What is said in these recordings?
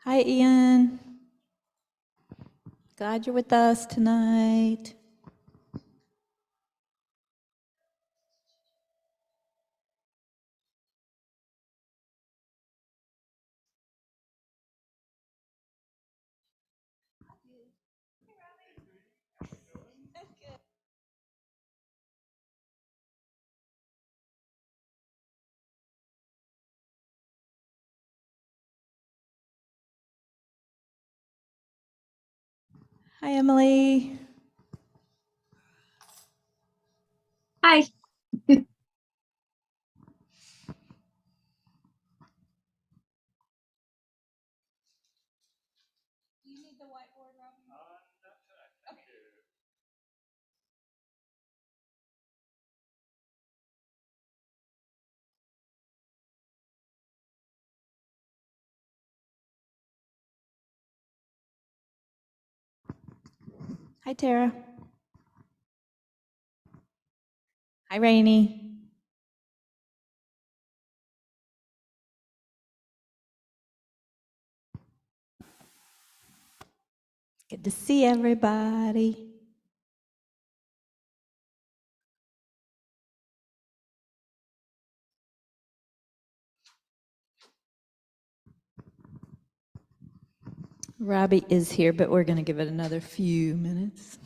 Hi, Ian. Glad you're with us tonight. Hi, Emily. Hi. Hi, Tara. Hi, Rainey. Good to see everybody. Robbie is here, but we're going to give it another few minutes.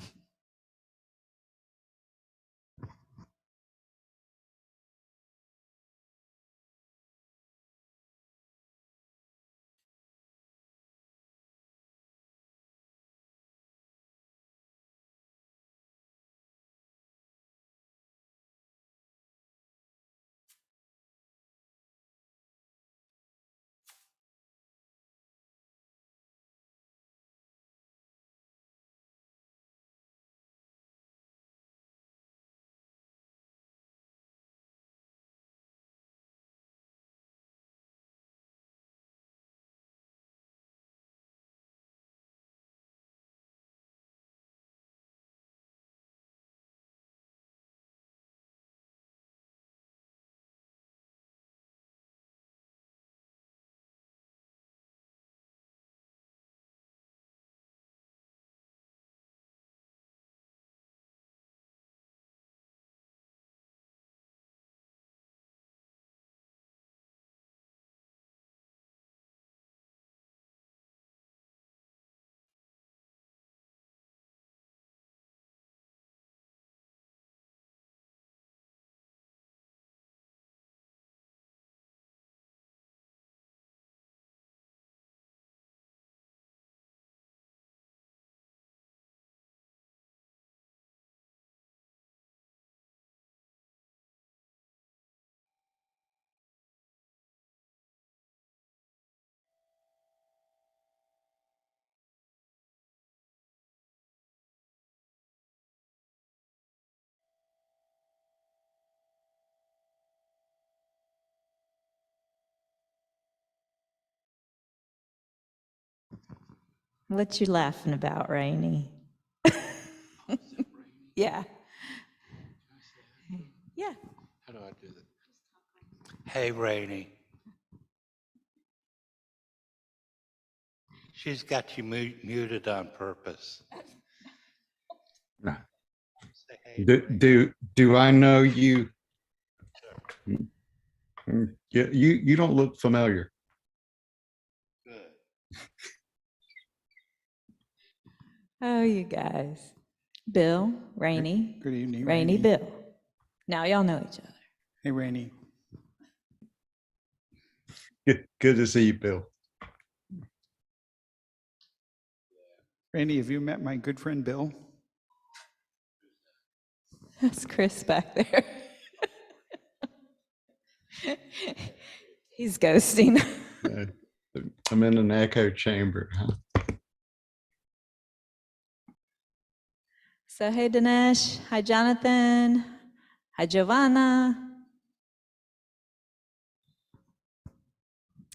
What you laughing about, Rainey? Yeah. Yeah. How do I do that? Hey, Rainey. She's got you muted on purpose. No. Say hey, Do I know you? You don't look familiar. Good. Oh, you guys. Bill, Rainey. Good evening, Rainey, Bill. Now y'all know each other. Hey, Rainey. Good to see you, Bill. Rainey, have you met my good friend Bill? That's Chris back there. He's ghosting. I'm in an echo chamber. So, hey, Dinesh. Hi, Jonathan. Hi, Giovanna.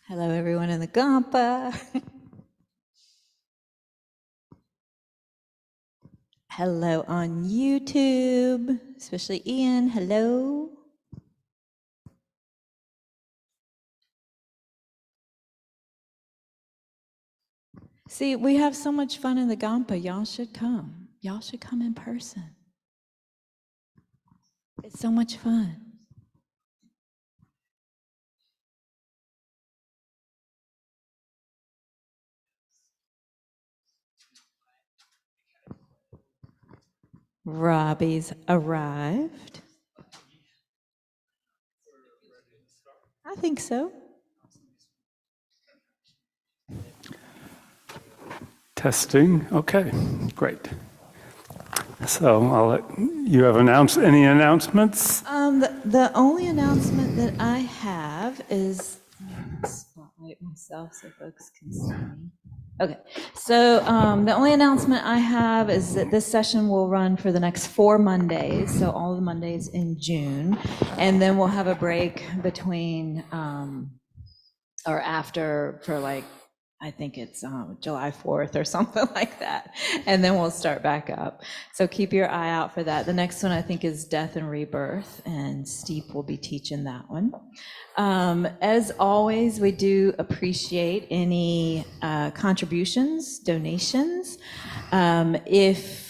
Hello, everyone in the Kadampa. Hello on YouTube, especially Ian. Hello. See, we have so much fun in the Kadampa. Y'all should come. Y'all should come in person. It's so much fun. Robbie's arrived. I think so. Testing. Okay, great. So I'll let you have any announcements? The only announcement that I have is spotlight myself so folks can see me. Okay, so the only announcement I have is that this session will run for the next 4 Mondays, so all the Mondays in June, and then we'll have a break between or after for like, I think it's July 4th or something like that, and then we'll start back up. So keep your eye out for that. The next one I think is Death and Rebirth, and Steep will be teaching that one. As always, we do appreciate any contributions, donations. If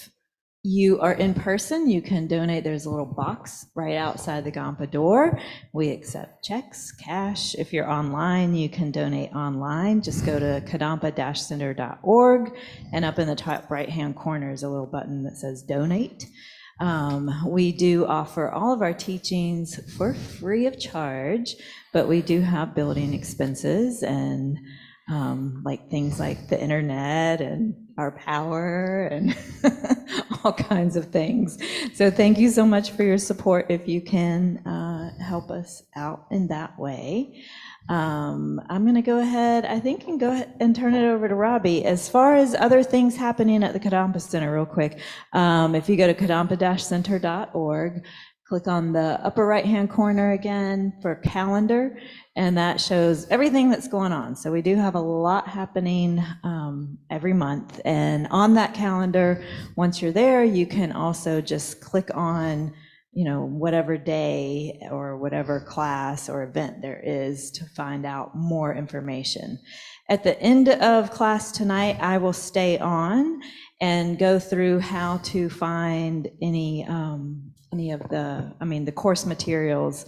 you are in person, you can donate. There's a little box right outside the Kadampa door. We accept checks, cash. If you're online, you can donate online. Just go to kadampa-center.org, and up in the top right-hand corner is a little button that says donate. We do offer all of our teachings for free of charge, but we do have building expenses and like things like the internet and our power and all kinds of things. So thank you so much for your support if you can help us out in that way. I'm going to go ahead, I think, and go ahead and turn it over to Robbie. As far as other things happening at the Kadampa Center, real quick, if you go to kadampa-center.org, click on the upper right-hand corner again for calendar, and that shows everything that's going on. So we do have a lot happening every month. And on that calendar, once you're there, you can also just click on, you know, whatever day or whatever class or event there is to find out more information. At the end of class tonight, I will stay on and go through how to find any of the course materials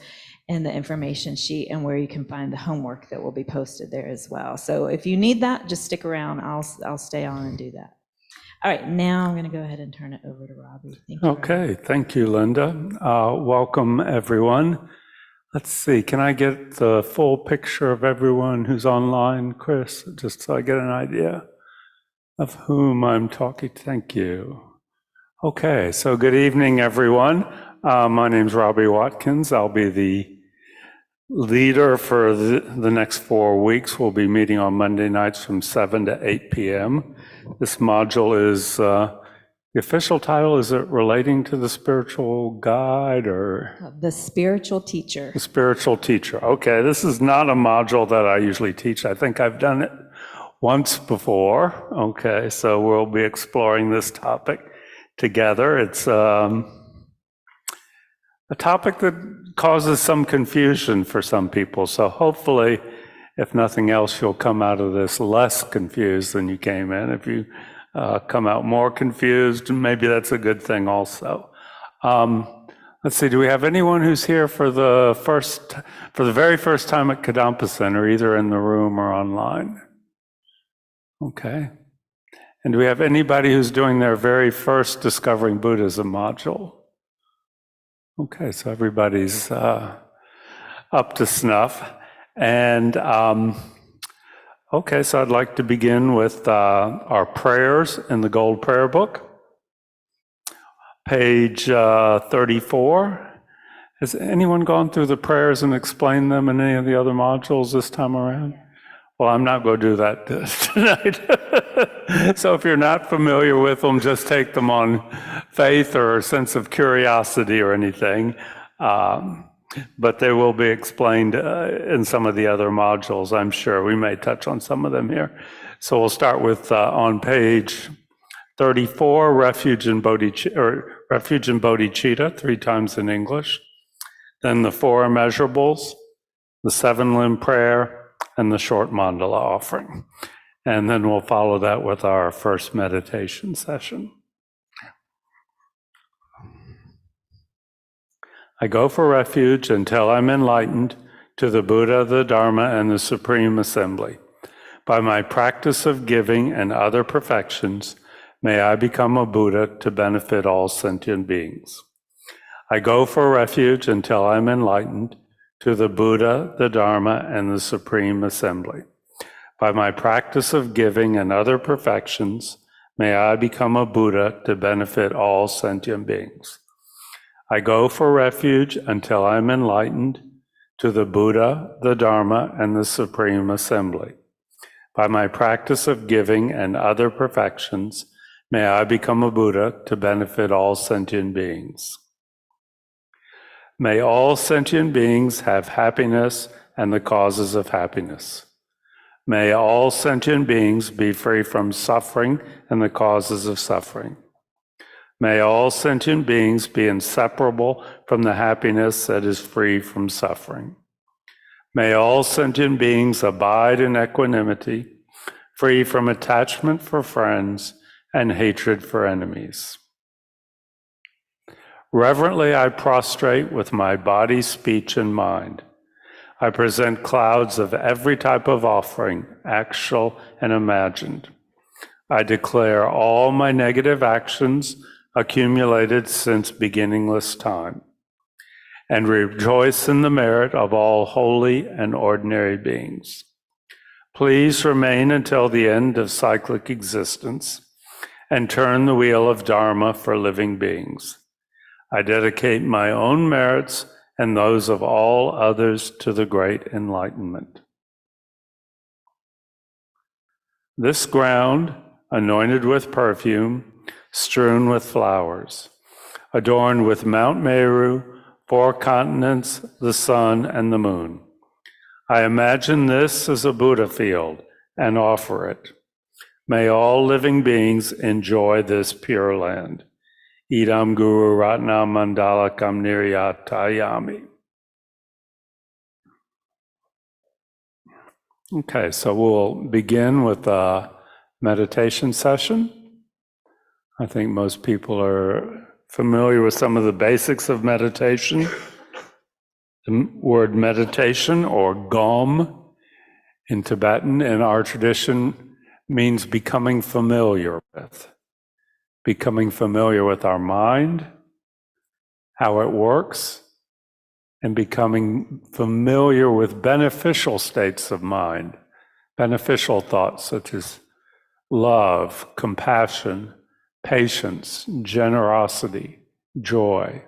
and the information sheet, and where you can find the homework that will be posted there as well. So if you need that, just stick around. I'll stay on and do that. All right, now I'm going to go ahead and turn it over to Robbie. Thank you. Okay, thank you, Linda. Welcome, everyone. Let's see, can I get the full picture of everyone who's online, Chris, just so I get an idea of whom I'm talking to? Thank you. Okay, so good evening, everyone. My name's Robbie Watkins. I'll be the leader for the next 4 weeks. We'll be meeting on Monday nights from 7 to 8 p.m. This module is, the official title, is it relating to the spiritual guide or? The spiritual teacher. The spiritual teacher. Okay, this is not a module that I usually teach. I think I've done it once before. Okay, so we'll be exploring this topic together. It's a topic that causes some confusion for some people. So hopefully, if nothing else, you'll come out of this less confused than you came in. If you come out more confused, maybe that's a good thing also. Let's see, do we have anyone who's here for the very first time at Kadampa Center, either in the room or online? Okay. And do we have anybody who's doing their very first Discovering Buddhism module? Okay, so everybody's up to snuff. And okay, so I'd like to begin with our prayers in the Gold Prayer Book. Page 34. Has anyone gone through the prayers and explained them in any of the other modules this time around? Well, I'm not going to do that tonight. So if you're not familiar with them, just take them on faith or a sense of curiosity or anything. But they will be explained in some of the other modules, I'm sure. We may touch on some of them here. So we'll start with on page 34, Refuge in Bodhicitta, 3 times in English. Then the 4 immeasurables, the 7-limb prayer, and the short mandala offering. And then we'll follow that with our first meditation session. I go for refuge until I'm enlightened to the Buddha, the Dharma, and the Supreme Assembly. By my practice of giving and other perfections, may I become a Buddha to benefit all sentient beings. I go for refuge until I'm enlightened to the Buddha, the Dharma, and the Supreme Assembly. By my practice of giving and other perfections, may I become a Buddha to benefit all sentient beings. I go for refuge until I'm enlightened to the Buddha, the Dharma, and the Supreme Assembly. By my practice of giving and other perfections, may I become a Buddha to benefit all sentient beings. May all sentient beings have happiness and the causes of happiness. May all sentient beings be free from suffering and the causes of suffering. May all sentient beings be inseparable from the happiness that is free from suffering. May all sentient beings abide in equanimity, free from attachment for friends and hatred for enemies. Reverently I prostrate with my body, speech, and mind. I present clouds of every type of offering, actual and imagined. I declare all my negative actions accumulated since beginningless time, and rejoice in the merit of all holy and ordinary beings. Please remain until the end of cyclic existence and turn the wheel of Dharma for living beings. I dedicate my own merits and those of all others to the great enlightenment. This ground, anointed with perfume, strewn with flowers, adorned with Mount Meru, 4 continents, the sun, and the moon. I imagine this as a Buddha field and offer it. May all living beings enjoy this pure land. Idam Guru Ratnam Mandalakam Niryatayami. Okay, so we'll begin with a meditation session. I think most people are familiar with some of the basics of meditation. The word meditation, or gom in Tibetan, in our tradition, means becoming familiar with. Becoming familiar with our mind, how it works, and becoming familiar with beneficial states of mind, beneficial thoughts such as love, compassion, patience, generosity, joy.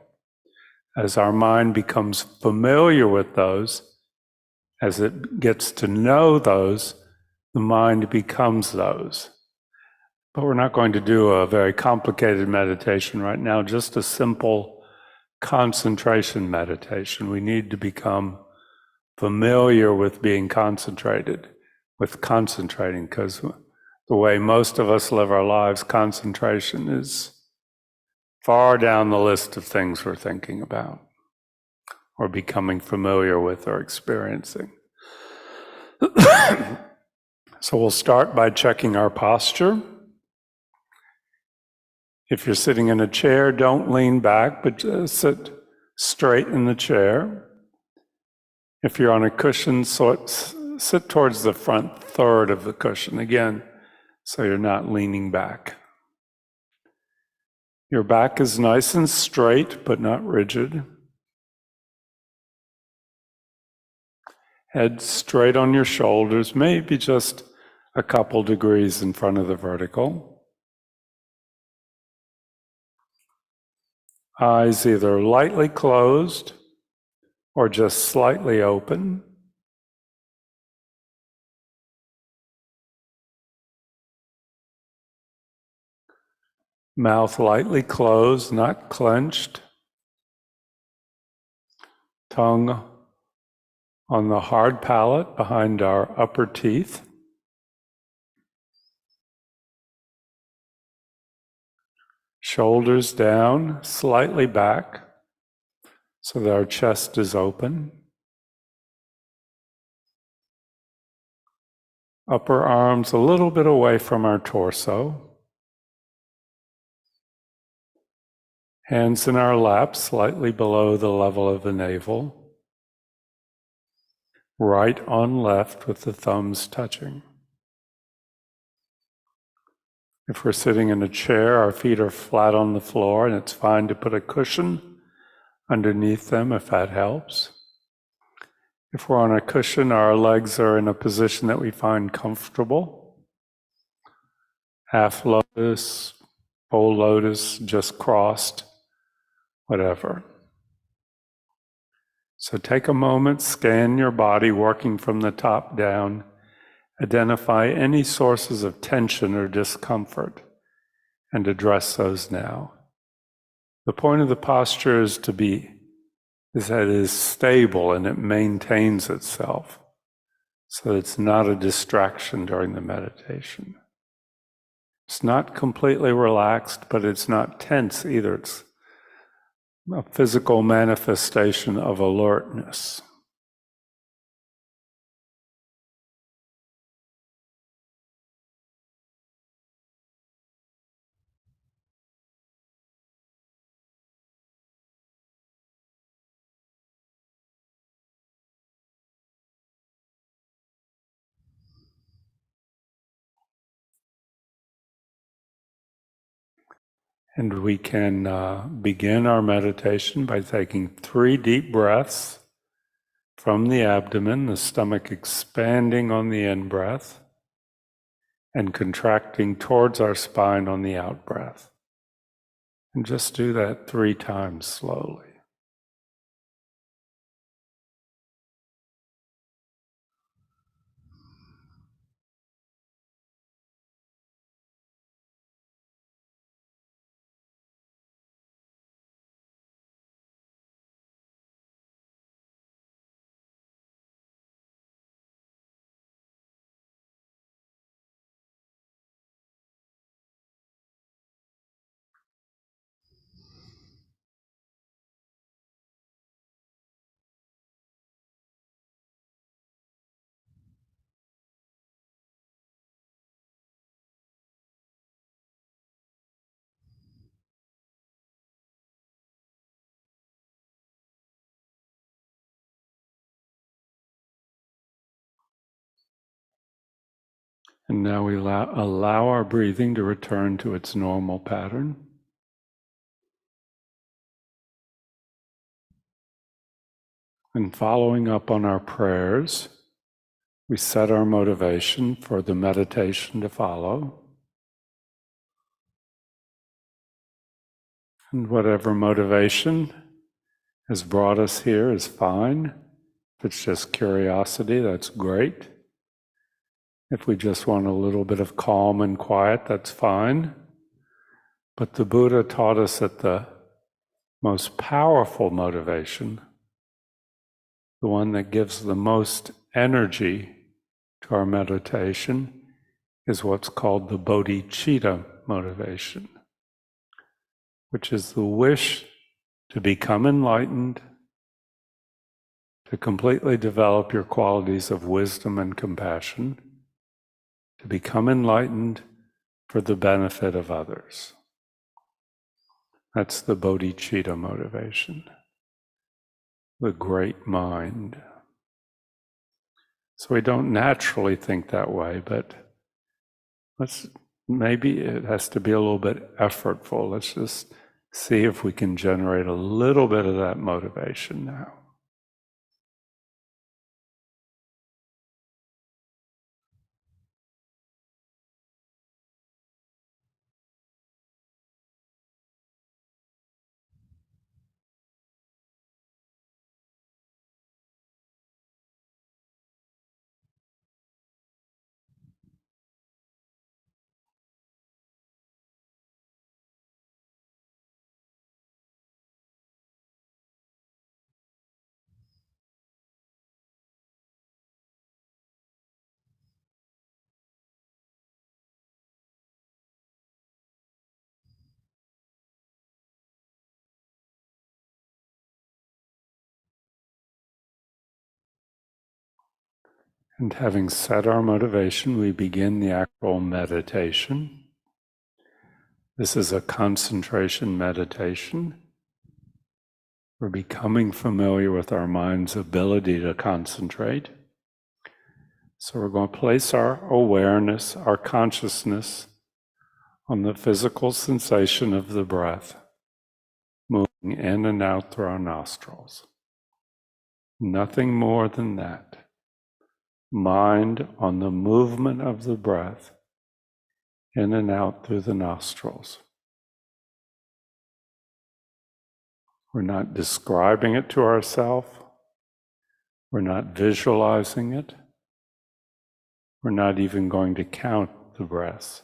As our mind becomes familiar with those, as it gets to know those, the mind becomes those. But we're not going to do a very complicated meditation right now, just a simple concentration meditation. We need to become familiar with being concentrated, with concentrating, because the way most of us live our lives, concentration is far down the list of things we're thinking about or becoming familiar with or experiencing. So we'll start by checking our posture. If you're sitting in a chair, don't lean back, but just sit straight in the chair. If you're on a cushion, sit towards the front third of the cushion, again, so you're not leaning back. Your back is nice and straight, but not rigid. Head straight on your shoulders, maybe just a couple degrees in front of the vertical. Eyes either lightly closed or just slightly open. Mouth lightly closed, not clenched. Tongue on the hard palate behind our upper teeth. Shoulders down, slightly back, so that our chest is open. Upper arms a little bit away from our torso. Hands in our lap, slightly below the level of the navel. Right on left with the thumbs touching. If we're sitting in a chair, our feet are flat on the floor, and it's fine to put a cushion underneath them if that helps. If we're on a cushion, our legs are in a position that we find comfortable. Half lotus, full lotus, just crossed, whatever. So take a moment, scan your body working from the top down. Identify any sources of tension or discomfort and address those now. The point of the posture is that it is stable and it maintains itself, so it's not a distraction during the meditation. It's not completely relaxed, but it's not tense either. It's a physical manifestation of alertness. And we can begin our meditation by taking 3 deep breaths from the abdomen, the stomach expanding on the in-breath and contracting towards our spine on the out-breath. And just do that 3 times slowly. And now we allow our breathing to return to its normal pattern. And following up on our prayers, we set our motivation for the meditation to follow. And whatever motivation has brought us here is fine. If it's just curiosity, that's great. If we just want a little bit of calm and quiet, that's fine. But the Buddha taught us that the most powerful motivation, the one that gives the most energy to our meditation, is what's called the bodhicitta motivation, which is the wish to become enlightened, to completely develop your qualities of wisdom and compassion, to become enlightened for the benefit of others. That's the bodhicitta motivation, the great mind. So we don't naturally think that way, but maybe it has to be a little bit effortful. Let's just see if we can generate a little bit of that motivation now. And having set our motivation, we begin the actual meditation. This is a concentration meditation. We're becoming familiar with our mind's ability to concentrate. So we're going to place our awareness, our consciousness, on the physical sensation of the breath, moving in and out through our nostrils. Nothing more than that. Mind on the movement of the breath in and out through the nostrils. We're not describing it to ourselves. We're not visualizing it. We're not even going to count the breaths.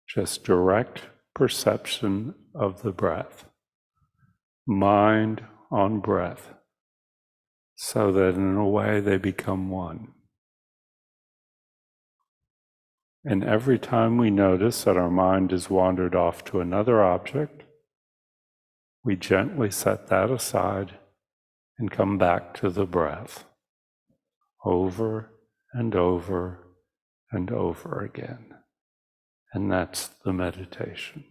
Just direct perception of the breath. Mind on breath, so that in a way they become one. And every time we notice that our mind has wandered off to another object, we gently set that aside and come back to the breath, over and over and over again. And that's the meditation.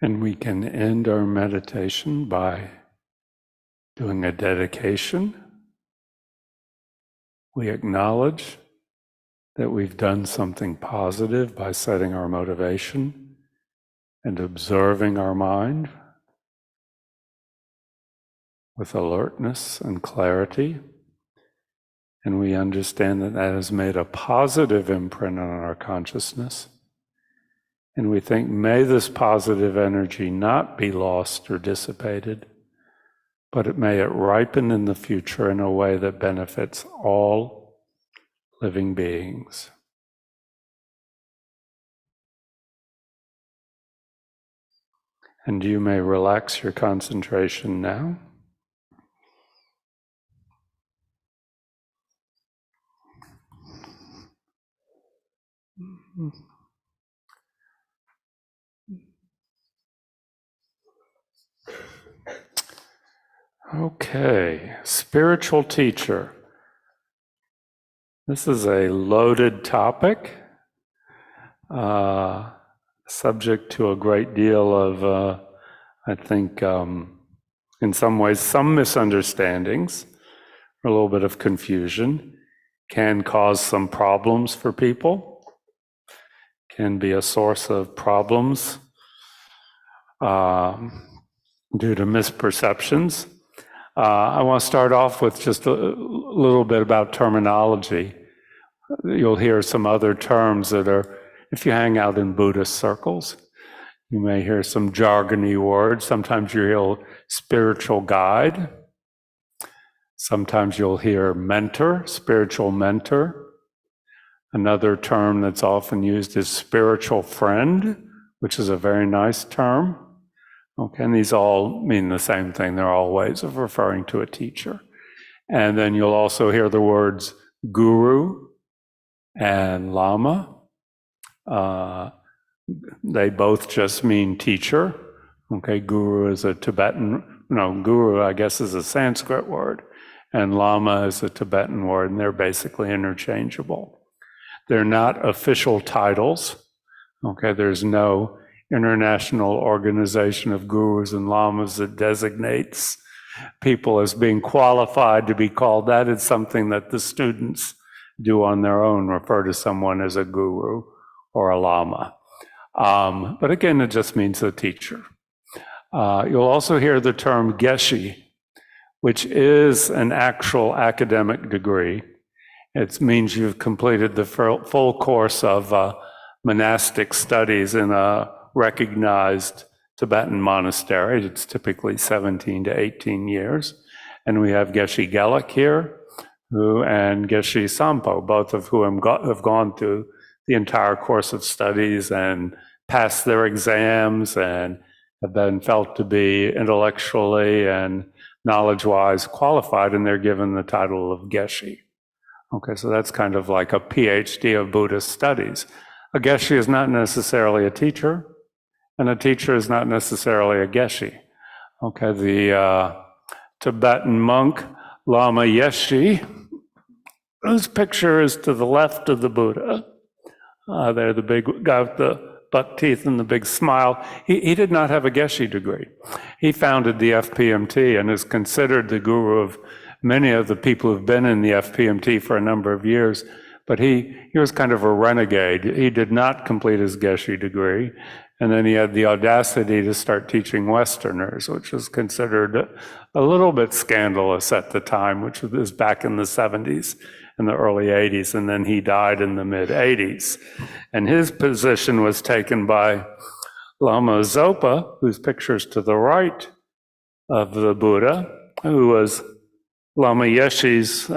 And we can end our meditation by doing a dedication. We acknowledge that we've done something positive by setting our motivation and observing our mind with alertness and clarity. And we understand that that has made a positive imprint on our consciousness. And we think, may this positive energy not be lost or dissipated, but may it ripen in the future in a way that benefits all living beings. And you may relax your concentration now. Okay, spiritual teacher. This is a loaded topic, subject to a great deal of, I think, in some ways, some misunderstandings, a little bit of confusion, can cause some problems for people, can be a source of problems due to misperceptions. I want to start off with just a little bit about terminology. You'll hear some other terms that are, if you hang out in Buddhist circles, you may hear some jargony words. Sometimes you hear spiritual guide. Sometimes you'll hear mentor, spiritual mentor. Another term that's often used is spiritual friend, which is a very nice term. Okay, and these all mean the same thing. They're all ways of referring to a teacher. And then you'll also hear the words guru and lama. They both just mean teacher. Okay, guru is a guru I guess is a Sanskrit word, and lama is a Tibetan word, and they're basically interchangeable. They're not official titles. Okay, there's no international organization of gurus and lamas that designates people as being qualified to be called that. It's something that the students do on their own, refer to someone as a guru or a lama. But again, it just means a teacher. You'll also hear the term geshe, which is an actual academic degree. It means you've completed the full course of monastic studies in a recognized Tibetan monastery. It's typically 17 to 18 years. And we have Geshe Gelik here, and Geshe Sampo, both of whom have gone through the entire course of studies and passed their exams and have been felt to be intellectually and knowledge-wise qualified, and they're given the title of Geshe. Okay, so that's kind of like a PhD of Buddhist studies. A Geshe is not necessarily a teacher, and a teacher is not necessarily a Geshe. Okay, the Tibetan monk Lama Yeshe, whose picture is to the left of the Buddha. There, the big guy with the buck teeth and the big smile. He did not have a Geshe degree. He founded the FPMT and is considered the guru of many of the people who've been in the FPMT for a number of years. But he was kind of a renegade. He did not complete his Geshe degree. And then he had the audacity to start teaching Westerners, which was considered a little bit scandalous at the time, which was back in the 70s and the early 80s. And then he died in the mid 80s. And his position was taken by Lama Zopa, whose picture is to the right of the Buddha, who was Lama Yeshe's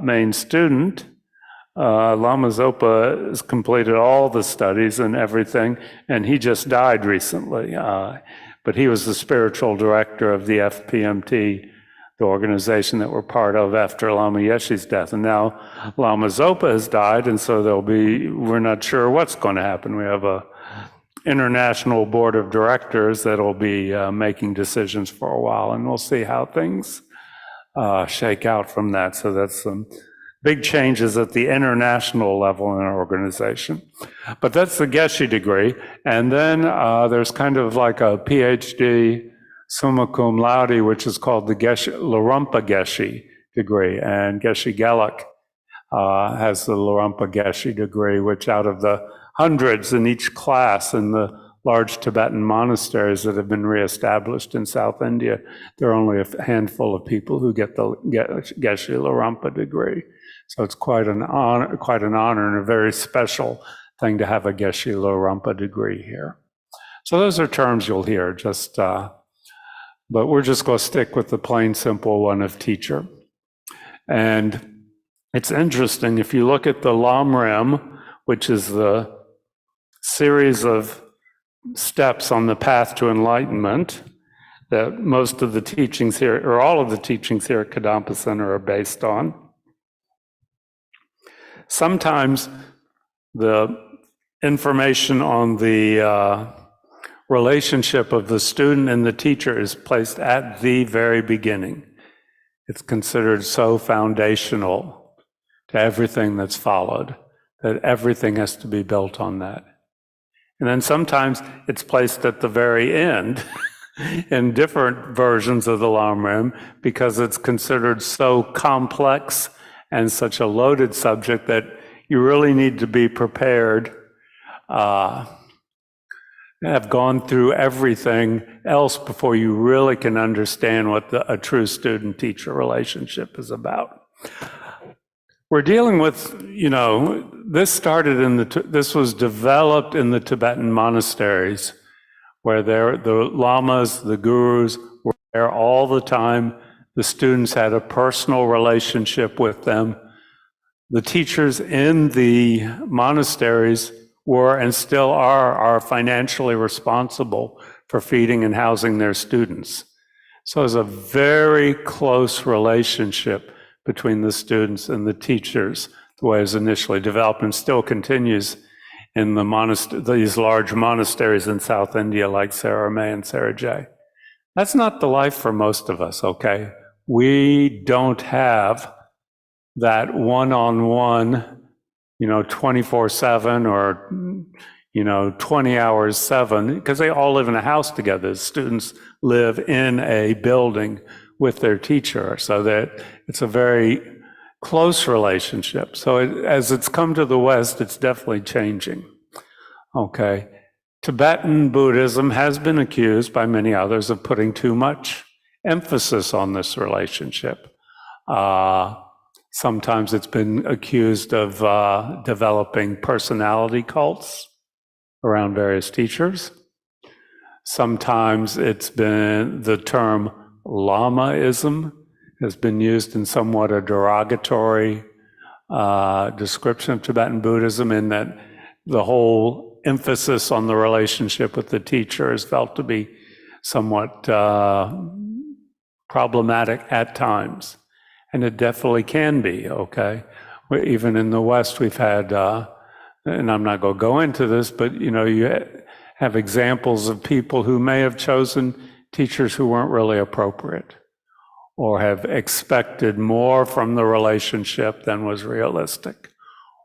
main student. Lama Zopa has completed all the studies and everything, and he just died recently. But he was the spiritual director of the FPMT, the organization that we're part of after Lama Yeshe's death. And now Lama Zopa has died, and so we're not sure what's going to happen. We have a international board of directors that'll be making decisions for a while, and we'll see how things shake out from that. So that's some big changes at the international level in an organization. But that's the Geshe degree. And then there's kind of like a PhD summa cum laude, which is called the Lurumpa Geshe degree. And Geshe Geluk has the Lurumpa Geshe degree, which out of the hundreds in each class in the large Tibetan monasteries that have been reestablished in South India, there are only a handful of people who get the Geshe Lurumpa degree. So it's quite an honor and a very special thing to have a Geshe Lurumpa degree here. So those are terms you'll hear, but we're just going to stick with the plain, simple one of teacher. And it's interesting, if you look at the Lamrim, which is the series of steps on the path to enlightenment that most of the teachings here, or all of the teachings here at Kadampa Center are based on. Sometimes the information on the relationship of the student and the teacher is placed at the very beginning. It's considered so foundational to everything that's followed that everything has to be built on that. And then sometimes it's placed at the very end in different versions of the Lamrim because it's considered so complex and such a loaded subject that you really need to be prepared, have gone through everything else before you really can understand what a true student-teacher relationship is about. We're dealing with, this was developed in the Tibetan monasteries where the lamas, the gurus were there all the time. The students had a personal relationship with them. The teachers in the monasteries were and still are financially responsible for feeding and housing their students. So it's a very close relationship between the students and the teachers, the way it was initially developed and still continues in these large monasteries in South India like Saramay and Sarajay. That's not the life for most of us, okay? We don't have that one-on-one, 24/7 or, 20 hours 7, because they all live in a house together. Students live in a building with their teacher, so that it's a very close relationship. So as it's come to the West, it's definitely changing. Okay. Tibetan Buddhism has been accused by many others of putting too much emphasis on this relationship. Sometimes it's been accused of developing personality cults around various teachers. Sometimes it's been the term Lamaism has been used in somewhat a derogatory description of Tibetan Buddhism, in that the whole emphasis on the relationship with the teacher is felt to be somewhat problematic at times. And it definitely can be, okay? Even in the West, we've had, and I'm not going to go into this, but you have examples of people who may have chosen teachers who weren't really appropriate, or have expected more from the relationship than was realistic,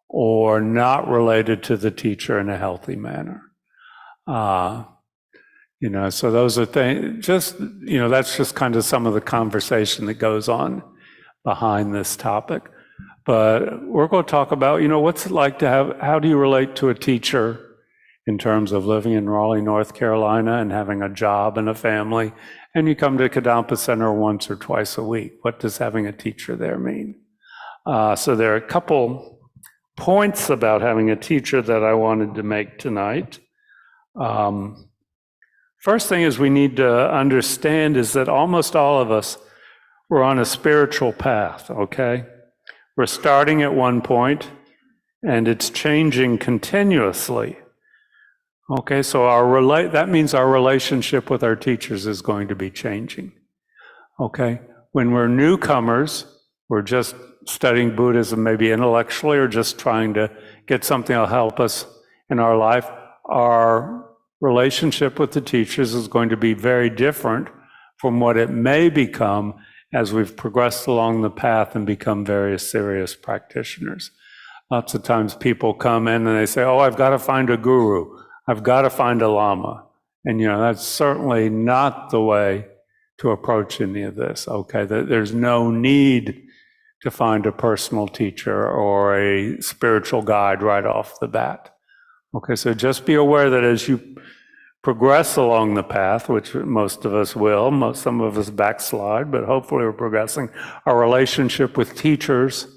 or not related to the teacher in a healthy manner. So those are things, that's just kind of some of the conversation that goes on behind this topic. But we're going to talk about, what's it like to how do you relate to a teacher in terms of living in Raleigh, North Carolina, and having a job and a family, and you come to Kadampa Center once or twice a week. What does having a teacher there mean? So there are a couple points about having a teacher that I wanted to make tonight. First thing is we need to understand is that almost all of us were on a spiritual path, okay? We're starting at one point, and it's changing continuously. Okay, so that means our relationship with our teachers is going to be changing. Okay, when we're newcomers, we're just studying Buddhism, maybe intellectually, or just trying to get something that'll help us in our life. Our relationship with the teachers is going to be very different from what it may become as we've progressed along the path and become very serious practitioners. Lots of times people come in and they say, oh, I've got to find a guru. I've got to find a lama. And, that's certainly not the way to approach any of this, okay? There's no need to find a personal teacher or a spiritual guide right off the bat. Okay, so just be aware that as you progress along the path, which most of us will, some of us backslide, but hopefully we're progressing, our relationship with teachers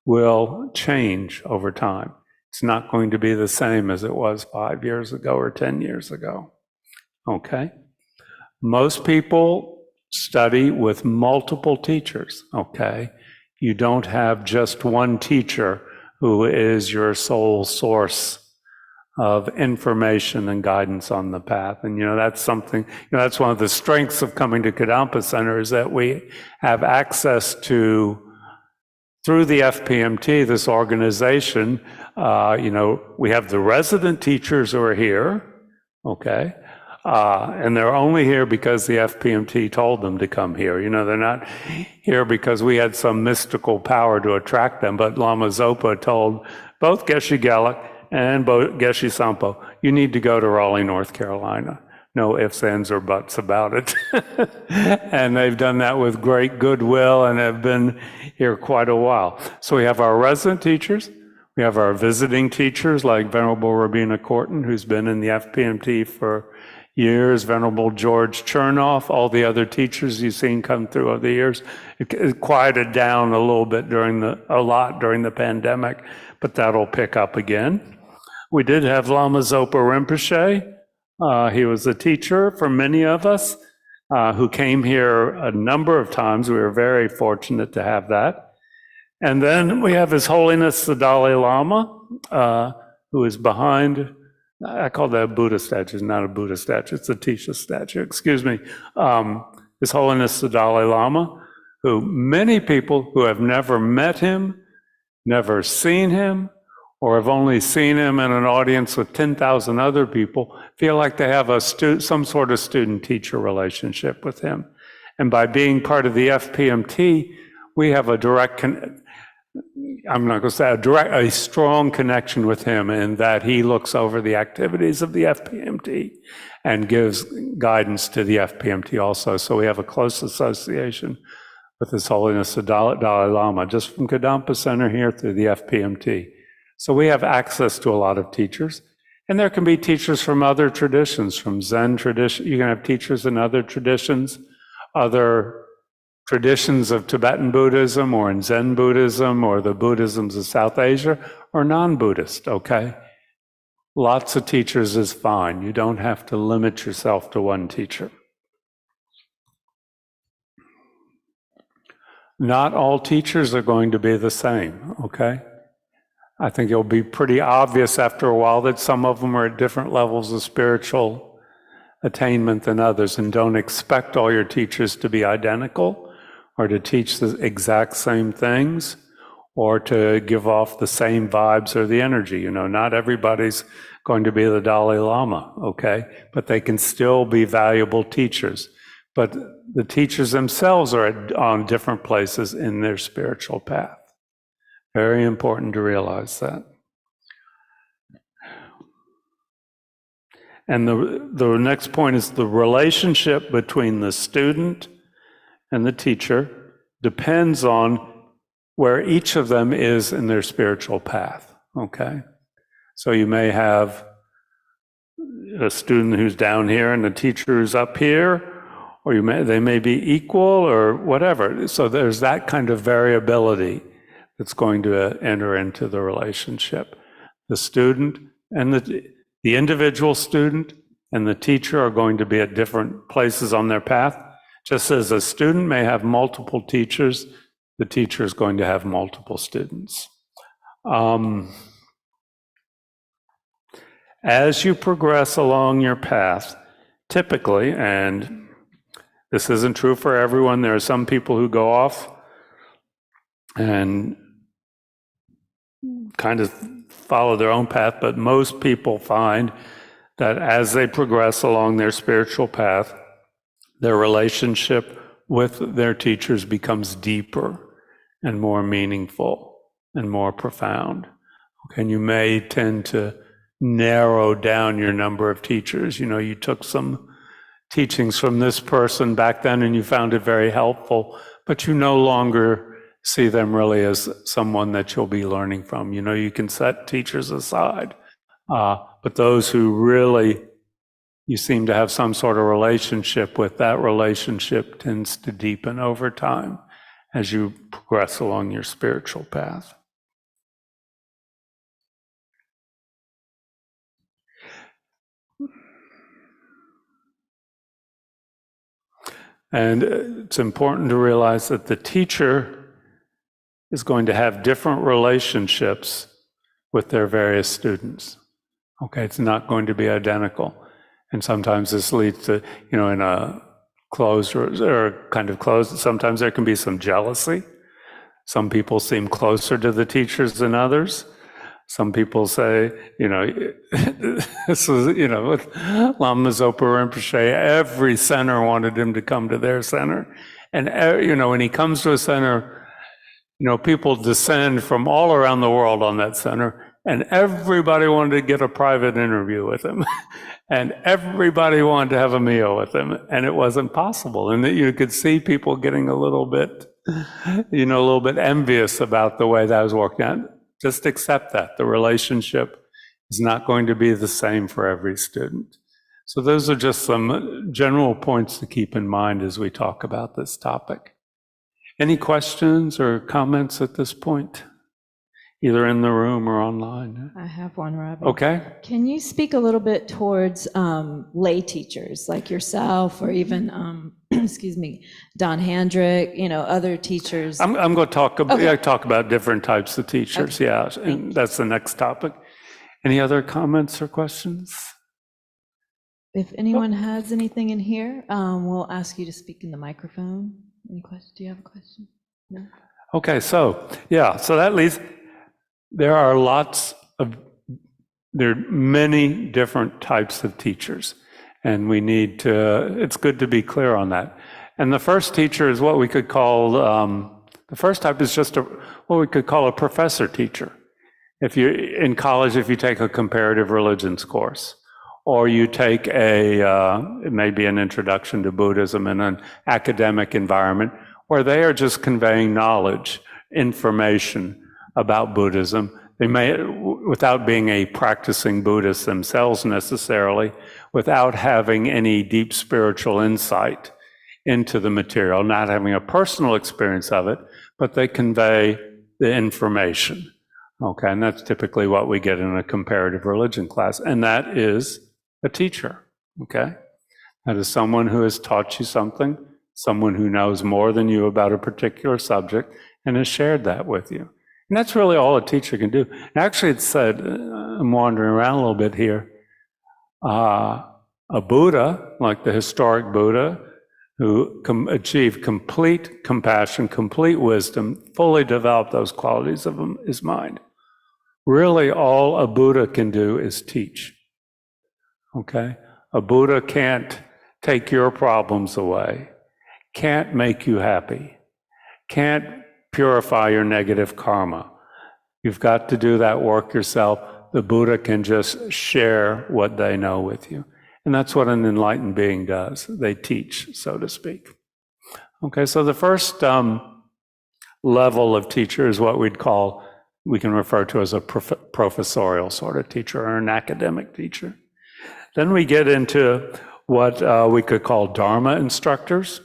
will change over time. It's not going to be the same as it was 5 years ago or 10 years ago. Okay? Most people study with multiple teachers, okay? You don't have just one teacher who is your sole source of information and guidance on the path. And, that's something, that's one of the strengths of coming to Kadampa Center, is that we have access to, through the FPMT, this organization, we have the resident teachers who are here, okay? And they're only here because the FPMT told them to come here. They're not here because we had some mystical power to attract them, but Lama Zopa told both Geshe Geluk and Geshe Sampo, you need to go to Raleigh, North Carolina. No ifs, ands, or buts about it. And they've done that with great goodwill and have been here quite a while. So we have our resident teachers. We have our visiting teachers like Venerable Rabina Corton, who's been in the FPMT for years, Venerable George Chernoff, all the other teachers you've seen come through over the years. It quieted down a little bit during the pandemic, but that'll pick up again. We did have Lama Zopa Rinpoche. He was a teacher for many of us who came here a number of times. We were very fortunate to have that. And then we have His Holiness the Dalai Lama, who is behind. I call that a Buddha statue. It's not a Buddha statue. It's a Tisha statue. Excuse me. His Holiness the Dalai Lama, who many people who have never met him, never seen him, or have only seen him in an audience with 10,000 other people, feel like they have some sort of student-teacher relationship with him. And by being part of the FPMT, we have a a strong connection with him, in that he looks over the activities of the FPMT and gives guidance to the FPMT also. So we have a close association with His Holiness the Dalai Lama, just from Kadampa Center here through the FPMT. So we have access to a lot of teachers. And there can be teachers from other traditions, from Zen tradition. You can have teachers in other traditions, other traditions of Tibetan Buddhism or in Zen Buddhism or the Buddhisms of South Asia, or non-Buddhist, okay? Lots of teachers is fine. You don't have to limit yourself to one teacher. Not all teachers are going to be the same, okay? I think it'll be pretty obvious after a while that some of them are at different levels of spiritual attainment than others, and don't expect all your teachers to be identical or to teach the exact same things or to give off the same vibes or the energy. Not everybody's going to be the Dalai Lama, okay? But they can still be valuable teachers. But the teachers themselves are on different places in their spiritual path. Very important to realize that. And the next point is the relationship between the student and the teacher depends on where each of them is in their spiritual path, okay? So you may have a student who's down here and the teacher who's up here, or they may be equal or whatever. So there's that kind of variability that's going to enter into the relationship. The student and the individual student and the teacher are going to be at different places on their path. Just as a student may have multiple teachers, the teacher is going to have multiple students. As you progress along your path, typically, and this isn't true for everyone, there are some people who go off and kind of follow their own path, but most people find that as they progress along their spiritual path, their relationship with their teachers becomes deeper and more meaningful and more profound. And you may tend to narrow down your number of teachers. You know, you took some teachings from this person back then and you found it very helpful, but you no longer see them really as someone that you'll be learning from. You know, you can set teachers aside, but those who really you seem to have some sort of relationship with, that relationship tends to deepen over time as you progress along your spiritual path. And it's important to realize that the teacher is going to have different relationships with their various students. Okay, it's not going to be identical. And sometimes this leads to, you know, in a closed or kind of closed, sometimes there can be some jealousy. Some people seem closer to the teachers than others. Some people say, you know, this was, you know, with Lama Zopa Rinpoche, every center wanted him to come to their center. And, you know, when he comes to a center, you know, people descend from all around the world on that center, and everybody wanted to get a private interview with him. And everybody wanted to have a meal with him, and it wasn't possible. And you could see people getting a little bit, you know, a little bit envious about the way that was working out. Just accept that. The relationship is not going to be the same for every student. So those are just some general points to keep in mind as we talk about this topic. Any questions or comments at this point? Either in the room or online? I have one, Robbie. Okay. Can you speak a little bit towards lay teachers like yourself, or even, excuse me, Don Hendrick, you know, other teachers? I'm going to talk about, Okay. talk about different types of teachers, Okay. yeah, and that's the next topic. Any other comments or questions? If anyone has anything in here, we'll ask you to speak in the microphone. Any questions? Do you have a question? No? Okay, so, yeah, so that leads, there are many different types of teachers, and we need to, it's good to be clear on that. And the first teacher is what we could call, the first type is just what we could call a professor teacher. If you, in college, if you take a comparative religions course, or you take it may be an introduction to Buddhism in an academic environment, where they are just conveying knowledge, information about Buddhism. They may, without being a practicing Buddhist themselves necessarily, without having any deep spiritual insight into the material, not having a personal experience of it, but they convey the information. Okay, and that's typically what we get in a comparative religion class, and that is a teacher. Okay, that is someone who has taught you something, someone who knows more than you about a particular subject and has shared that with you. And that's really all a teacher can do. And actually, it's said, I'm wandering around a little bit here, a Buddha, like the historic Buddha, who achieved complete compassion, complete wisdom, fully developed those qualities of his mind. Really, all a Buddha can do is teach. Okay? A Buddha can't take your problems away, can't make you happy, can't purify your negative karma. You've got to do that work yourself. The Buddha can just share what they know with you. And that's what an enlightened being does. They teach, so to speak. Okay, so the first level of teacher is what we can refer to as a professorial sort of teacher or an academic teacher. Then we get into what we could call Dharma instructors.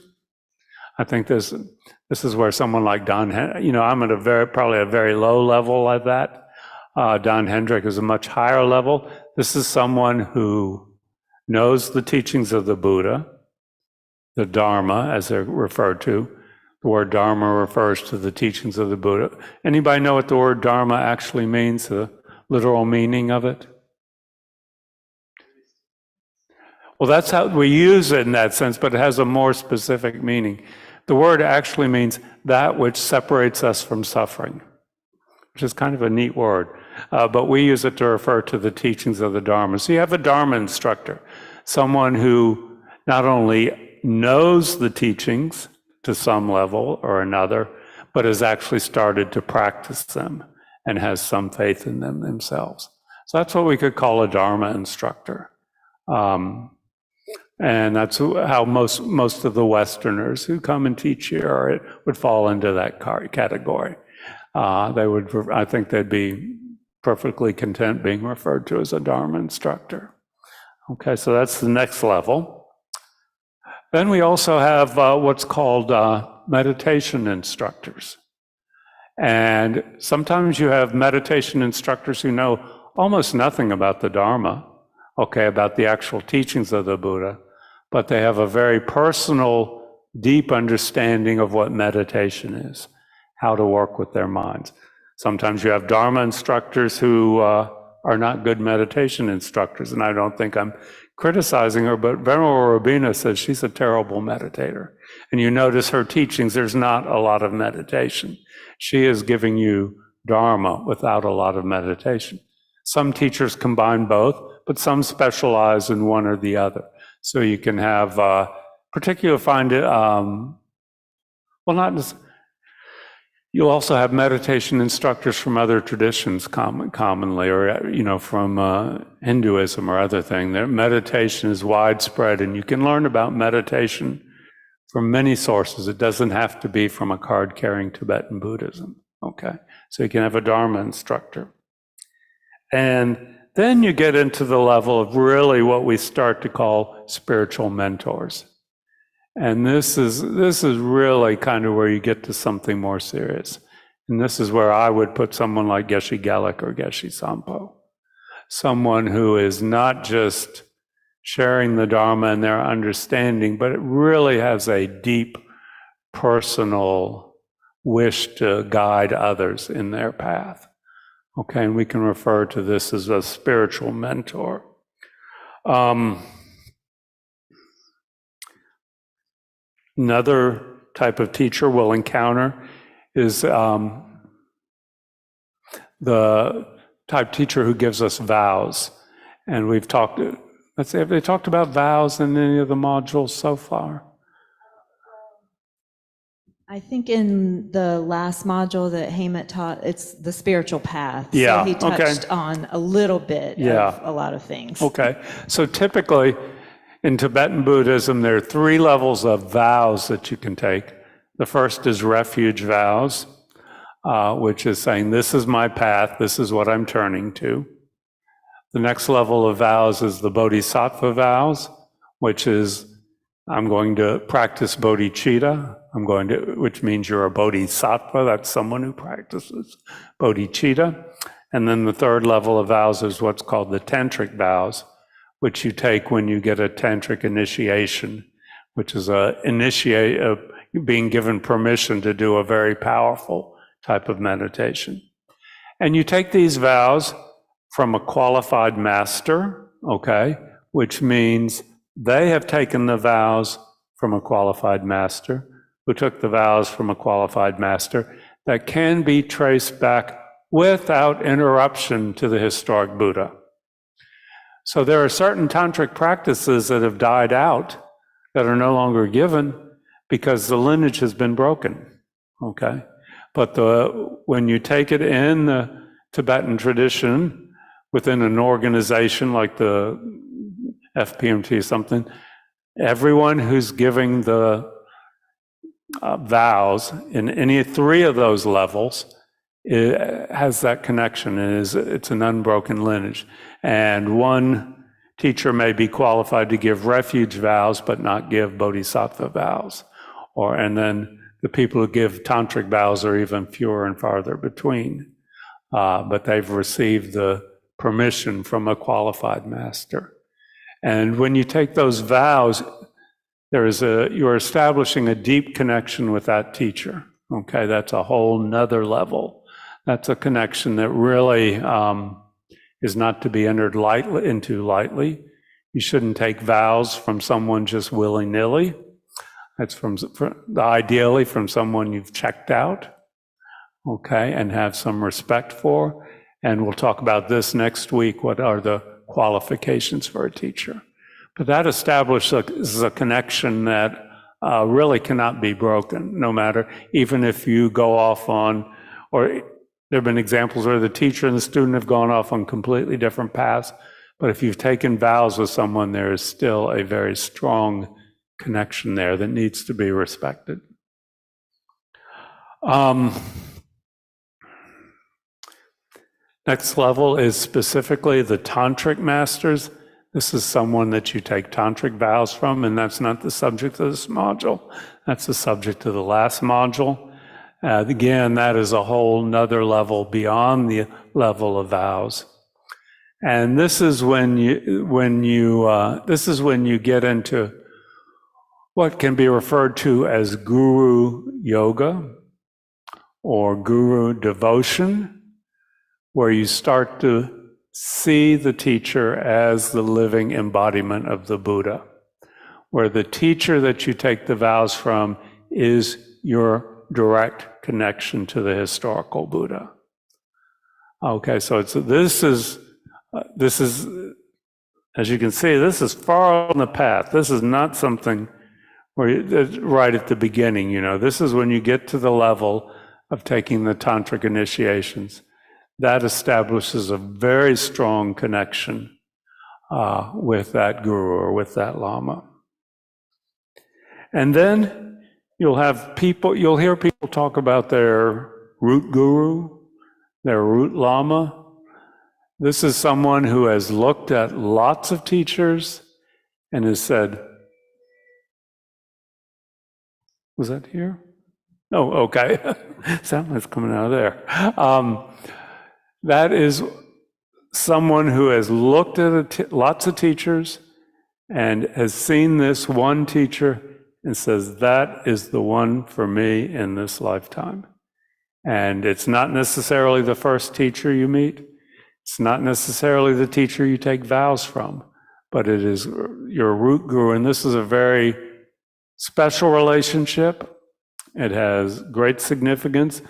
I think this is where someone like Don, I'm at probably a very low level like that. Don Hendrick is a much higher level. This is someone who knows the teachings of the Buddha, the Dharma, as they're referred to. The word Dharma refers to the teachings of the Buddha. Anybody know what the word Dharma actually means, the literal meaning of it? Well, that's how we use it in that sense, but it has a more specific meaning. The word actually means that which separates us from suffering, which is kind of a neat word. But we use it to refer to the teachings of the Dharma. So you have a Dharma instructor, someone who not only knows the teachings, to some level or another, but has actually started to practice them and has some faith in them themselves. So that's what we could call a Dharma instructor. And that's how most of the Westerners who come and teach here would fall into that category. I think they'd be perfectly content being referred to as a Dharma instructor. Okay, so that's the next level. Then we also have what's called meditation instructors. And sometimes you have meditation instructors who know almost nothing about the Dharma, okay, about the actual teachings of the Buddha, but they have a very personal, deep understanding of what meditation is, how to work with their minds. Sometimes you have Dharma instructors who are not good meditation instructors, and I don't think I'm criticizing her, but Venerable Robina says she's a terrible meditator. And you notice her teachings, there's not a lot of meditation. She is giving you Dharma without a lot of meditation. Some teachers combine both, but some specialize in one or the other. So you can have, particularly find it, you'll also have meditation instructors from other traditions commonly, or from Hinduism or other thing. Meditation is widespread, and you can learn about meditation from many sources. It doesn't have to be from a card-carrying Tibetan Buddhism. Okay, so you can have a Dharma instructor, and then you get into the level of really what we start to call spiritual mentors. And this is really kind of where you get to something more serious. And this is where I would put someone like Geshe Gelik or Geshe Sampo. Someone who is not just sharing the Dharma and their understanding, but it really has a deep personal wish to guide others in their path. Okay, and we can refer to this as a spiritual mentor. Another type of teacher we'll encounter is the type teacher who gives us vows. And we've talked, let's see, have they talked about vows in any of the modules so far? I think in the last module that Hemant taught, it's the spiritual path. Yeah, So he touched on a little bit of a lot of things. Okay, so typically in Tibetan Buddhism, there are 3 levels of vows that you can take. The first is refuge vows, which is saying, this is my path, this is what I'm turning to. The next level of vows is the bodhisattva vows, which is, I'm going to practice bodhicitta, which means you're a bodhisattva, that's someone who practices bodhicitta. And then the third level of vows is what's called the tantric vows, which you take when you get a tantric initiation, which is being given permission to do a very powerful type of meditation. And you take these vows from a qualified master, okay, which means they have taken the vows from a qualified master, who took the vows from a qualified master, that can be traced back without interruption to the historic Buddha. So there are certain tantric practices that have died out that are no longer given because the lineage has been broken, okay? But when you take it in the Tibetan tradition, within an organization like the FPMT or something, everyone who's giving the vows in any 3 of those levels has that connection, and it's an unbroken lineage. And one teacher may be qualified to give refuge vows, but not give bodhisattva vows. And then the people who give tantric vows are even fewer and farther between. But they've received the permission from a qualified master. And when you take those vows, you're establishing a deep connection with that teacher. Okay, that's a whole nother level. That's a connection that really is not to be entered into lightly. You shouldn't take vows from someone just willy-nilly. That's ideally from someone you've checked out, okay, and have some respect for. And we'll talk about this next week. What are the qualifications for a teacher? But that establishes a connection that really cannot be broken, no matter, even if you go off on, or there have been examples where the teacher and the student have gone off on completely different paths, but if you've taken vows with someone, there is still a very strong connection there that needs to be respected. Next level is specifically the tantric masters. This is someone that you take tantric vows from, and that's not the subject of this module. That's the subject of the last module. Again, that is a whole nother level beyond the level of vows. And this is when you get into what can be referred to as guru yoga or guru devotion, where you start to see the teacher as the living embodiment of the Buddha, where the teacher that you take the vows from is your direct connection to the historical Buddha. Okay, so this is, as you can see, this is far on the path. This is not something where right at the beginning, this is when you get to the level of taking the tantric initiations. That establishes a very strong connection with that guru or with that lama. And then you'll hear people talk about their root guru, their root lama. This is someone who has looked at lots of teachers and has said, was that here? Oh, okay. Sound is coming out of there. That is someone who has looked at lots of teachers and has seen this one teacher and says, that is the one for me in this lifetime. And it's not necessarily the first teacher you meet. It's not necessarily the teacher you take vows from, but it is your root guru. And this is a very special relationship. It has great significance.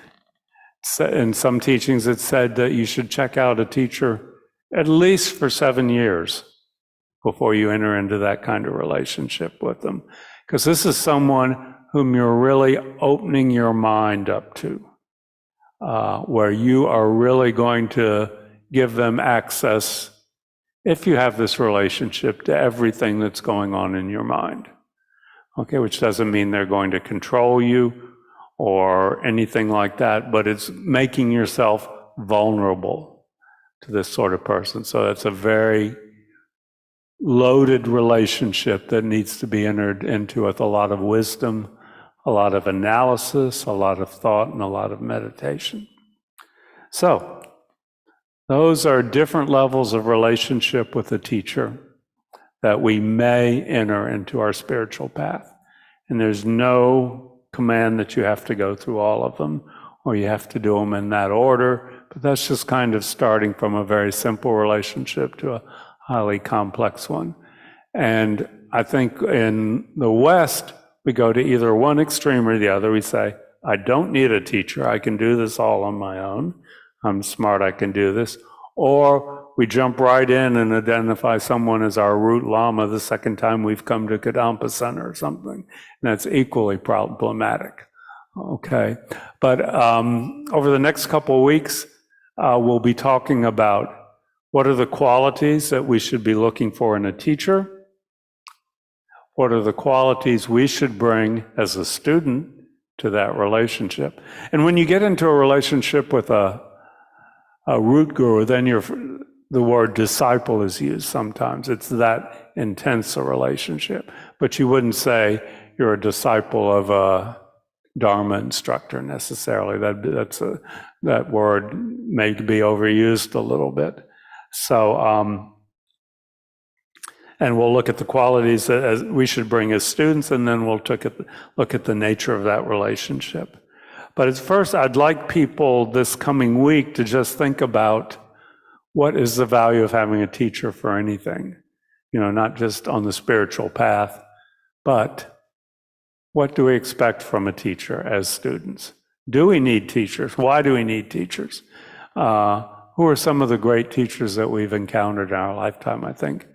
In some teachings, it's said that you should check out a teacher at least for 7 years before you enter into that kind of relationship with them. Because this is someone whom you're really opening your mind up to, where you are really going to give them access, if you have this relationship, to everything that's going on in your mind. Okay, which doesn't mean they're going to control you or anything like that, but it's making yourself vulnerable to this sort of person. So it's a very loaded relationship that needs to be entered into with a lot of wisdom, a lot of analysis, a lot of thought, and a lot of meditation. So those are different levels of relationship with a teacher that we may enter into our spiritual path. And there's no command that you have to go through all of them, or you have to do them in that order, but that's just kind of starting from a very simple relationship to a highly complex one. And I think in the West, we go to either one extreme or the other. We say, I don't need a teacher, I can do this all on my own. I'm smart, I can do this. Or we jump right in and identify someone as our root lama the second time we've come to Kadampa Center or something. And that's equally problematic. Okay. But over the next couple of weeks, we'll be talking about what are the qualities that we should be looking for in a teacher? What are the qualities we should bring as a student to that relationship? And when you get into a relationship with a root guru, then the word disciple is used sometimes. It's that intense a relationship. But you wouldn't say you're a disciple of a Dharma instructor necessarily. That word may be overused a little bit. So, and we'll look at the qualities that we should bring as students, and then we'll look at the nature of that relationship. But at first, I'd like people this coming week to just think about what is the value of having a teacher for anything, not just on the spiritual path, but what do we expect from a teacher as students? Do we need teachers? Why do we need teachers? Who are some of the great teachers that we've encountered in our lifetime? I think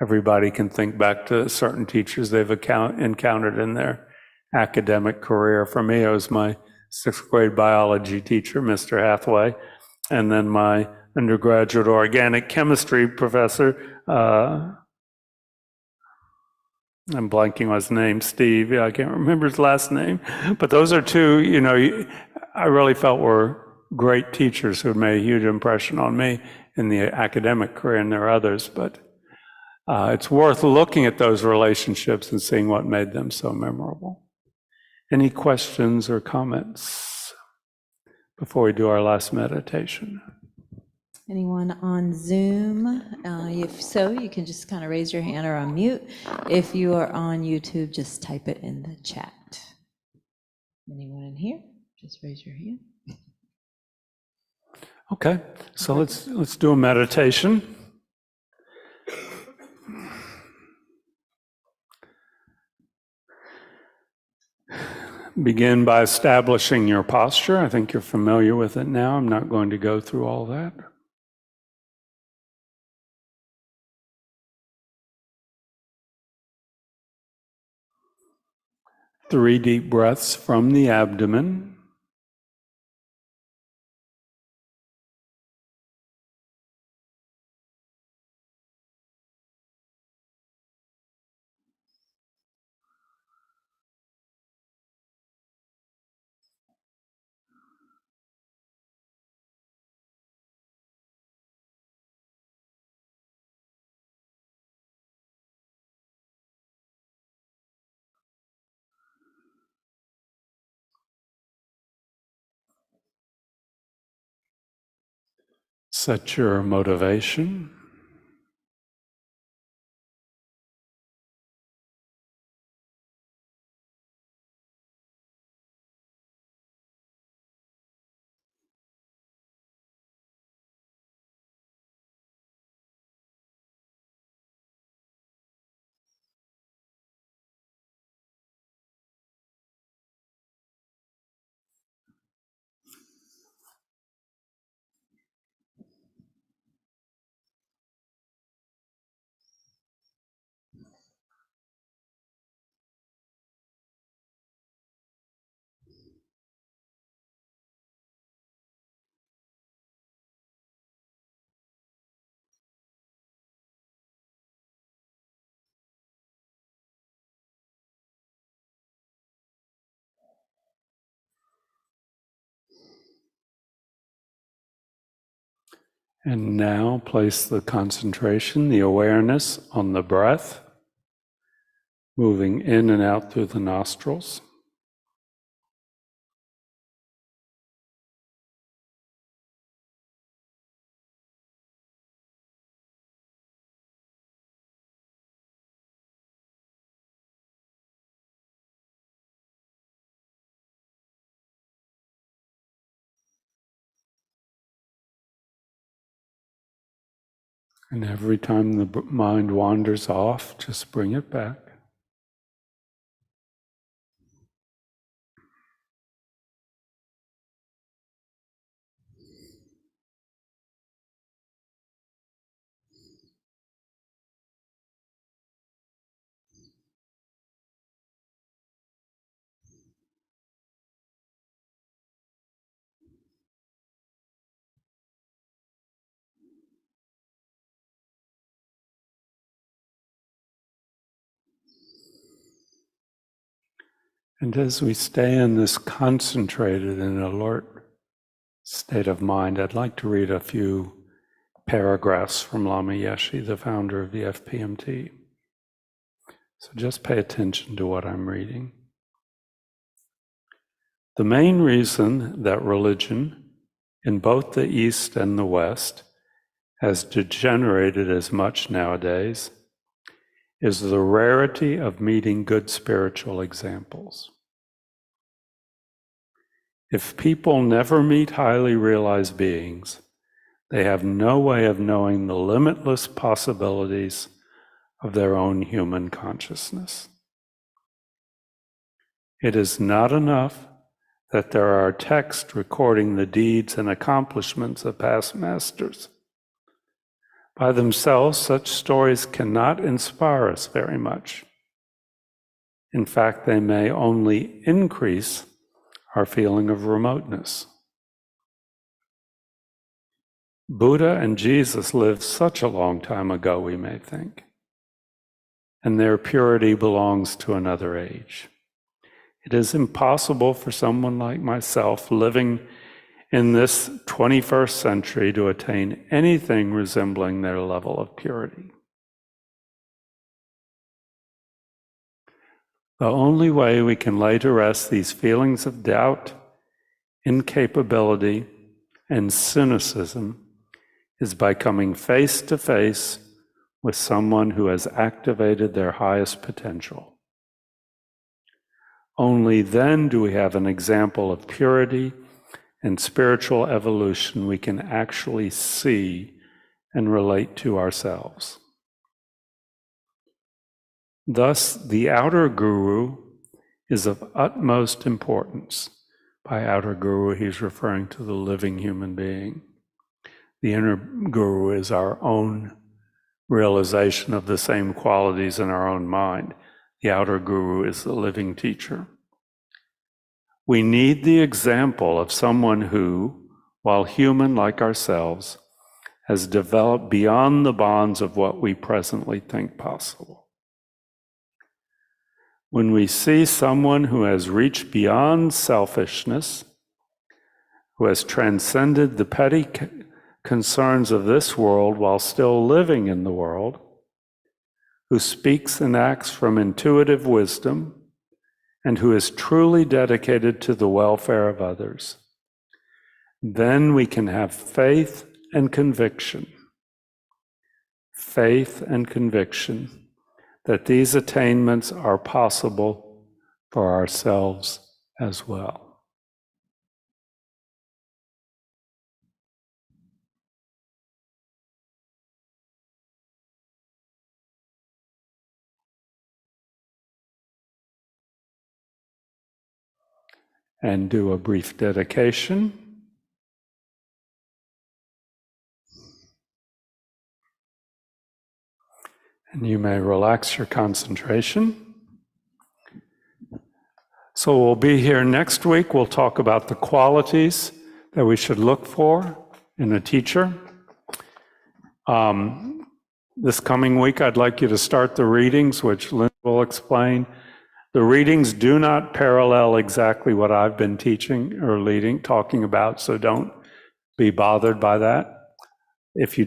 everybody can think back to certain teachers they've encountered in their academic career. For me, it was my sixth grade biology teacher, Mr. Hathaway, and then my undergraduate organic chemistry professor, I'm blanking on his name, Steve. Yeah, I can't remember his last name. But those are two, I really felt were great teachers who made a huge impression on me in the academic career, and there are others. But it's worth looking at those relationships and seeing what made them so memorable. Any questions or comments before we do our last meditation? Anyone on Zoom? If so, you can just kind of raise your hand or unmute. If you are on YouTube, just type it in the chat. Anyone in here? Just raise your hand. Okay, so let's do a meditation. Begin by establishing your posture. I think you're familiar with it now. I'm not going to go through all that. Three deep breaths from the abdomen. Set your motivation. And now place the concentration, the awareness on the breath, moving in and out through the nostrils. And every time the mind wanders off, just bring it back. And as we stay in this concentrated and alert state of mind, I'd like to read a few paragraphs from Lama Yeshe, the founder of the FPMT. So just pay attention to what I'm reading. The main reason that religion, in both the East and the West, has degenerated as much nowadays is the rarity of meeting good spiritual examples. If people never meet highly realized beings, they have no way of knowing the limitless possibilities of their own human consciousness. It is not enough that there are texts recording the deeds and accomplishments of past masters. By themselves, such stories cannot inspire us very much. In fact, they may only increase our feeling of remoteness. Buddha and Jesus lived such a long time ago, we may think, and their purity belongs to another age. It is impossible for someone like myself living in this 21st century to attain anything resembling their level of purity. The only way we can lay to rest these feelings of doubt, incapability, and cynicism is by coming face to face with someone who has activated their highest potential. Only then do we have an example of purity and spiritual evolution we can actually see and relate to ourselves. Thus, the outer guru is of utmost importance. By outer guru, he's referring to the living human being. The inner guru is our own realization of the same qualities in our own mind. The outer guru is the living teacher. We need the example of someone who, while human like ourselves, has developed beyond the bonds of what we presently think possible. When we see someone who has reached beyond selfishness, who has transcended the petty concerns of this world while still living in the world, who speaks and acts from intuitive wisdom, and who is truly dedicated to the welfare of others, then we can have faith and conviction that these attainments are possible for ourselves as well. And do a brief dedication. And you may relax your concentration. So we'll be here next week. We'll talk about the qualities that we should look for in a teacher. This coming week, I'd like you to start the readings, which Lynn will explain. The readings do not parallel exactly what I've been teaching or talking about, so don't be bothered by that. If you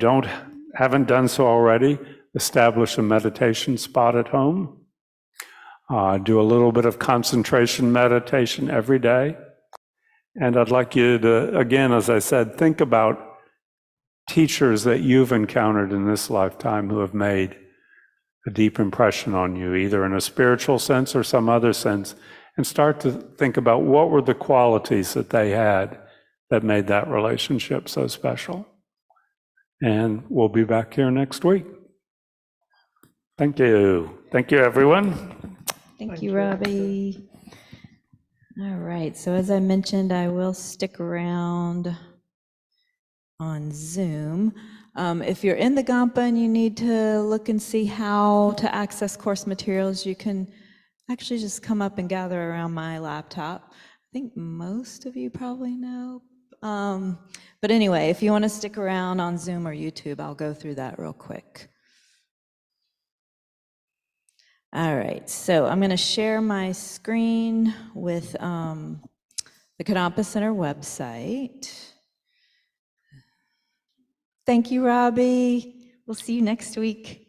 haven't done so already, establish a meditation spot at home. Do a little bit of concentration meditation every day. And I'd like you to, again, as I said, think about teachers that you've encountered in this lifetime who have made a deep impression on you, either in a spiritual sense or some other sense, and start to think about what were the qualities that they had that made that relationship so special. And we'll be back here next week. Thank you. Thank you, everyone. Thank you, Robbie. All right, so as I mentioned, I will stick around on Zoom. If you're in the Kadampa and you need to look and see how to access course materials, you can actually just come up and gather around my laptop. I think most of you probably know. But anyway, if you want to stick around on Zoom or YouTube, I'll go through that real quick. All right, so I'm going to share my screen with the Kadampa Center website. Thank you, Robbie. We'll see you next week.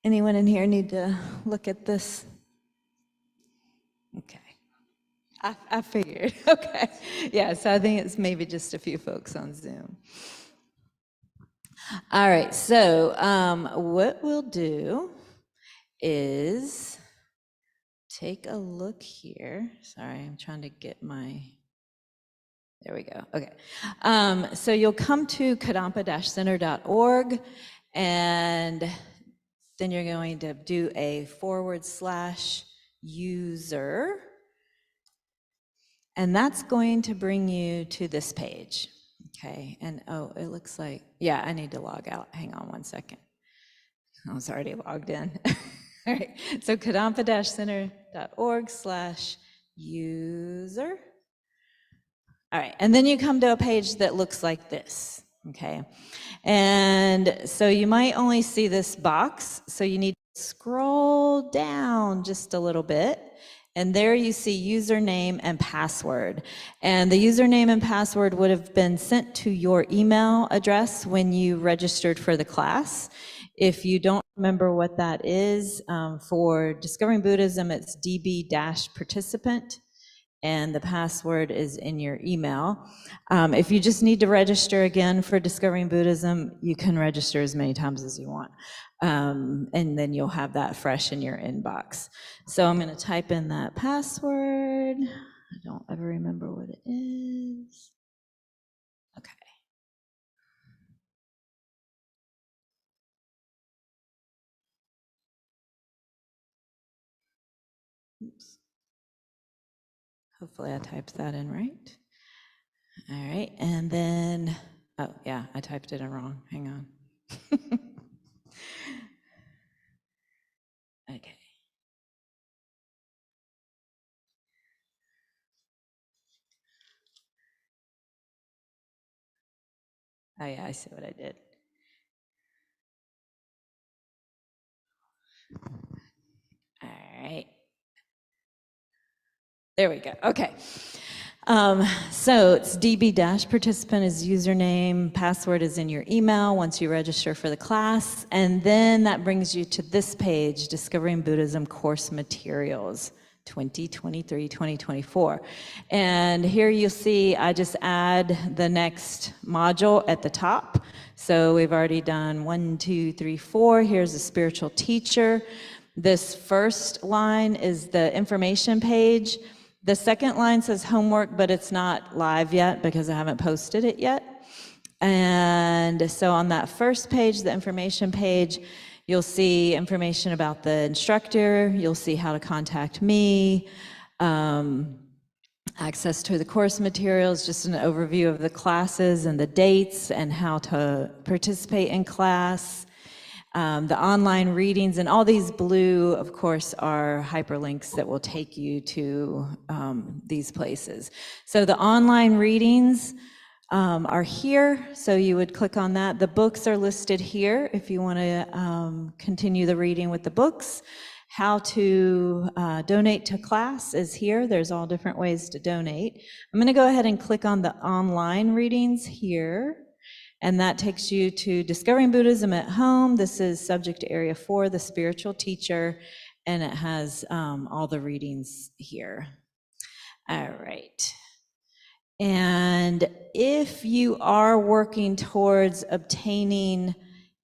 Anyone in here need to look at this? Okay. I figured. Okay. Yeah, so I think it's maybe just a few folks on Zoom. All right, so what we'll do is take a look here. Sorry, I'm trying to get my, there we go. Okay. So you'll come to kadampa-center.org, and then you're going to do a /user, and that's going to bring you to this page. Okay, and oh, it looks like, yeah, I need to log out. Hang on one second. I was already logged in. All right, so kadampa-center.org/user. All right, and then you come to a page that looks like this, okay? And so you might only see this box, so you need to scroll down just a little bit, and there you see username and password. And the username and password would have been sent to your email address when you registered for the class. If you don't remember what that is, for Discovering Buddhism, it's db-participant. And the password is in your email. If you just need to register again for Discovering Buddhism, you can register as many times as you want. And then you'll have that fresh in your inbox. So I'm going to type in that password. I don't ever remember what it is. Okay. Oops. Hopefully I typed that in right. All right, and then, oh yeah, I typed it in wrong. Hang on. Okay. Oh yeah, I see what I did. All right. There we go. Okay. So it's db-participant is username, password is in your email once you register for the class, and then that brings you to this page, Discovering Buddhism Course Materials 2023-2024. And here you'll see I just add the next module at the top. So we've already done 1, 2, 3, 4. Here's a spiritual teacher. This first line is the information page. The second line says homework, but it's not live yet because I haven't posted it yet. And so on that first page, the information page, you'll see information about the instructor, you'll see how to contact me, access to the course materials, just an overview of the classes and the dates and how to participate in class. The online readings, and all these blue, of course, are hyperlinks that will take you to these places. So the online readings are here, so you would click on that. The books are listed here if you want to continue the reading with the books. How to donate to class is here. There's all different ways to donate. I'm going to go ahead and click on the online readings here. And that takes you to Discovering Buddhism at Home. This is subject to Area 4, the spiritual teacher, and it has all the readings here. All right. And if you are working towards obtaining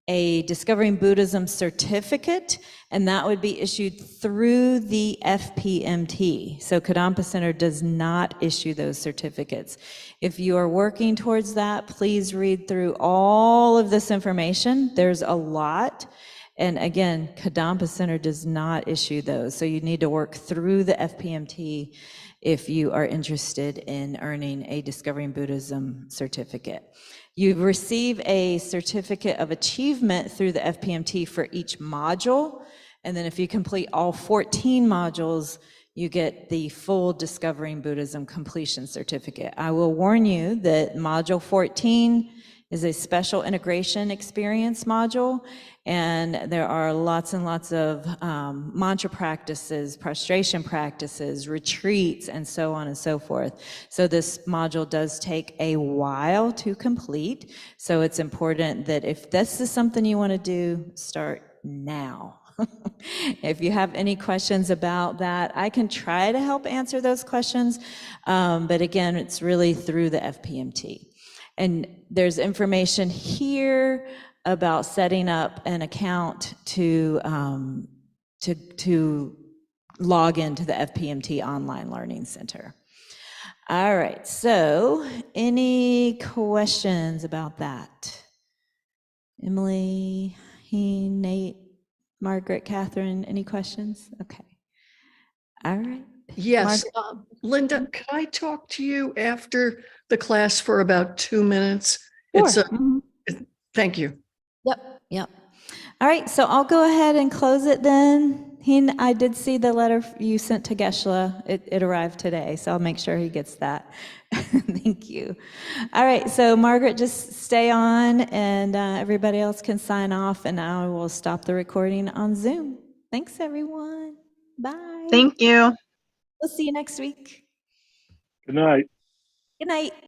a Discovering Buddhism certificate, and that would be issued through the FPMT. So Kadampa Center does not issue those certificates. If you are working towards that, please read through all of this information. There's a lot. And again, Kadampa Center does not issue those. So you need to work through the FPMT if you are interested in earning a Discovering Buddhism certificate. You receive a certificate of achievement through the FPMT for each module. And then if you complete all 14 modules, you get the full Discovering Buddhism completion certificate. I will warn you that module 14 is a special integration experience module, and there are lots and lots of mantra practices, prostration practices, retreats, and so on and so forth. So this module does take a while to complete, so it's important that if this is something you want to do, start now. If you have any questions about that, I can try to help answer those questions, but again, it's really through the FPMT. And there's information here about setting up an account to log into the FPMT Online Learning Center. All right, so any questions about that? Emily, Nate, Margaret, Catherine, any questions? Okay. All right, Yes, Linda, could I talk to you after the class for about 2 minutes? It's Sure. a, Mhm. thank you. Yep. All right, so I'll go ahead and close it then. I did see the letter you sent to Geshe-la. It arrived today, so I'll make sure he gets that. Thank you. All right, so Margaret, just stay on, and everybody else can sign off, and I will stop the recording on Zoom. Thanks, everyone. Bye. Thank you. We'll see you next week. Good night. Good night.